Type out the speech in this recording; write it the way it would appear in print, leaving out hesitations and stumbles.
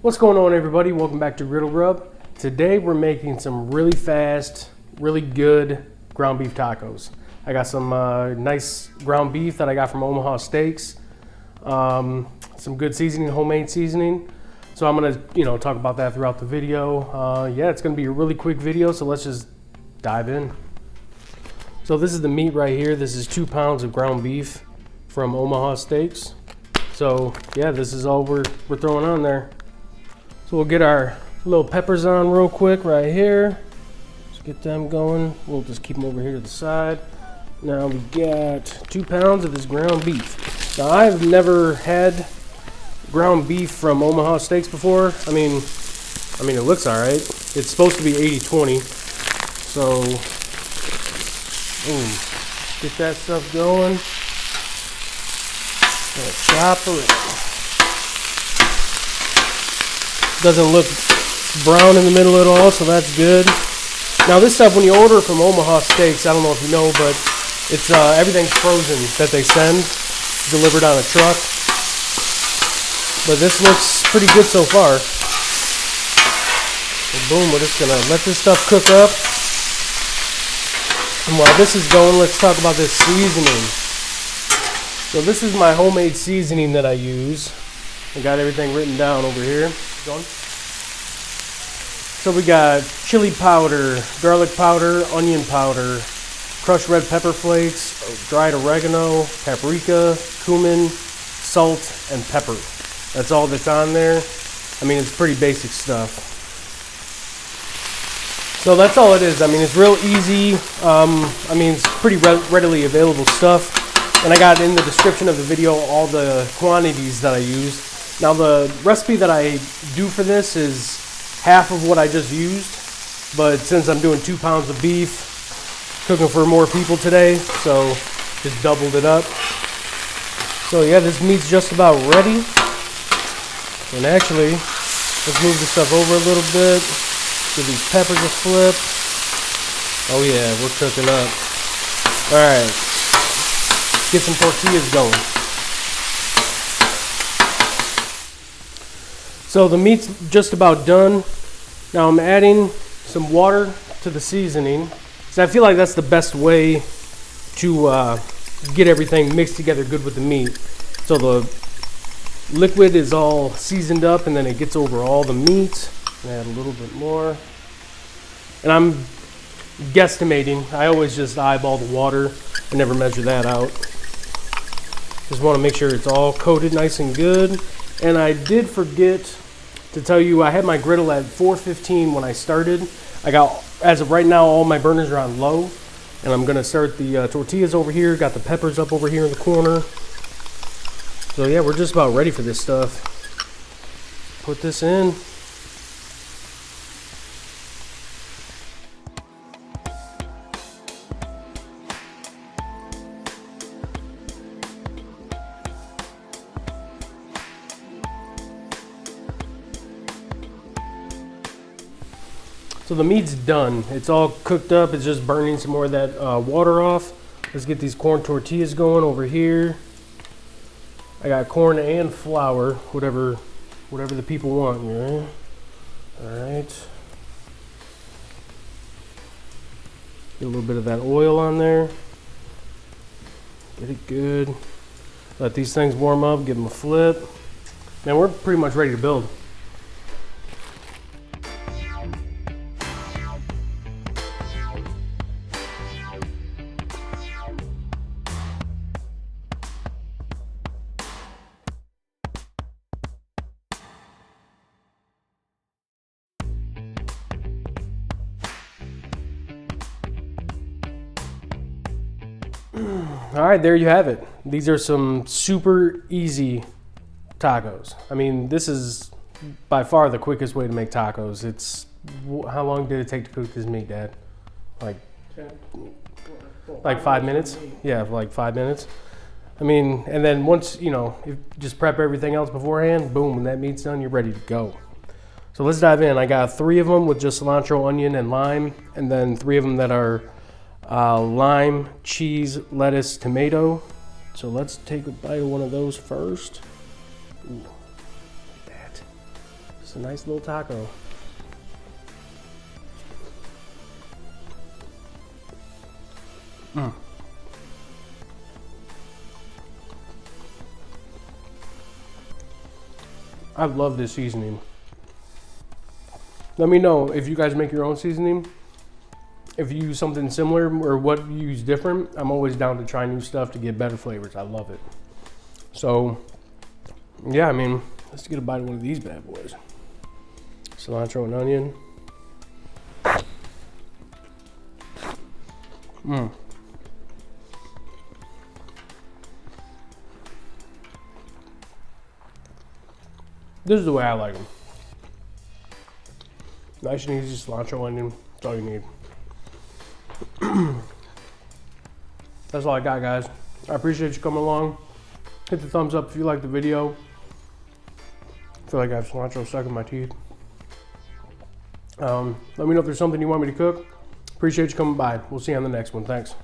What's going on, everybody? Welcome back to Griddle Rub. Today we're making some really fast, really good ground beef tacos. I got some nice ground beef that I got from Omaha Steaks. Some good seasoning, homemade seasoning. So I'm gonna, talk about that throughout the video. Yeah, it's gonna be a really quick video, so let's just dive in. So this is the meat right here. This is 2 pounds of ground beef from Omaha Steaks. So yeah, this is all we're throwing on there. So we'll get our little peppers on real quick right here. Let's get them going. We'll just keep them over here to the side. Now we got 2 pounds of this ground beef. Now I've never had ground beef from Omaha Steaks before. I mean it looks all right. It's supposed to be 80-20. So, boom, get that stuff going. Chopper it. Doesn't look brown in the middle at all, so that's good. Now this stuff, when you order from Omaha Steaks, I don't know if you know, but it's everything's frozen that they send, delivered on a truck. But this looks pretty good so far. So boom, we're just gonna let this stuff cook up. And while this is going, let's talk about this seasoning. So this is my homemade seasoning that I use. I got everything written down over here. Going. So we got chili powder, garlic powder, onion powder, crushed red pepper flakes, dried oregano, paprika, cumin, salt, and pepper. That's all that's on there. I mean, it's pretty basic stuff. So that's all it is. I mean, it's real easy. It's pretty readily available stuff. And I got in the description of the video all the quantities that I used. Now the recipe that I do for this is half of what I just used, but since I'm doing 2 pounds of beef, cooking for more people today, so just doubled it up. So yeah, this meat's just about ready. And actually, let's move this stuff over a little bit, give these peppers a flip. Oh yeah, we're cooking up. All right, get some tortillas going. So the meat's just about done. Now I'm adding some water to the seasoning. So I feel like that's the best way to get everything mixed together good with the meat. So the liquid is all seasoned up and then it gets over all the meat. Add a little bit more. And I'm guesstimating. I always just eyeball the water. I never measure that out. Just want to make sure it's all coated nice and good. And I did forget to tell you, I had my griddle at 415 when I started. I got, as of right now, all my burners are on low. And I'm gonna start the tortillas over here. Got the peppers up over here in the corner. So yeah, we're just about ready for this stuff. Put this in. So the meat's done. It's all cooked up. It's just burning some more of that water off. Let's get these corn tortillas going over here. I got corn and flour, whatever the people want. Yeah. All right. Get a little bit of that oil on there. Get it good. Let these things warm up. Give them a flip. Man, we're pretty much ready to build. All right, there you have it. These are some super easy tacos. I mean, this is by far the quickest way to make tacos. How long did it take to cook this meat, Dad? Like 5 minutes? Yeah, like 5 minutes. I mean, and then once, if just prep everything else beforehand, boom, when that meat's done, you're ready to go. So let's dive in. I got 3 of them with just cilantro, onion, and lime, and then 3 of them that are lime, cheese, lettuce, tomato. So let's take a bite of one of those first. Ooh, look at that. It's a nice little taco. I love this seasoning. Let me know if you guys make your own seasoning. If you use something similar or what you use different. I'm always down to try new stuff to get better flavors. I love it. So, yeah, I mean, let's get a bite of one of these bad boys. Cilantro and onion. This is the way I like them. Nice and easy cilantro onion. That's all you need. That's all I got, guys. I appreciate you coming along. Hit the thumbs up if you like the video. I feel like I have cilantro stuck in my teeth. Let me know if there's something you want me to cook. Appreciate you coming by. We'll see you on the next one. Thanks.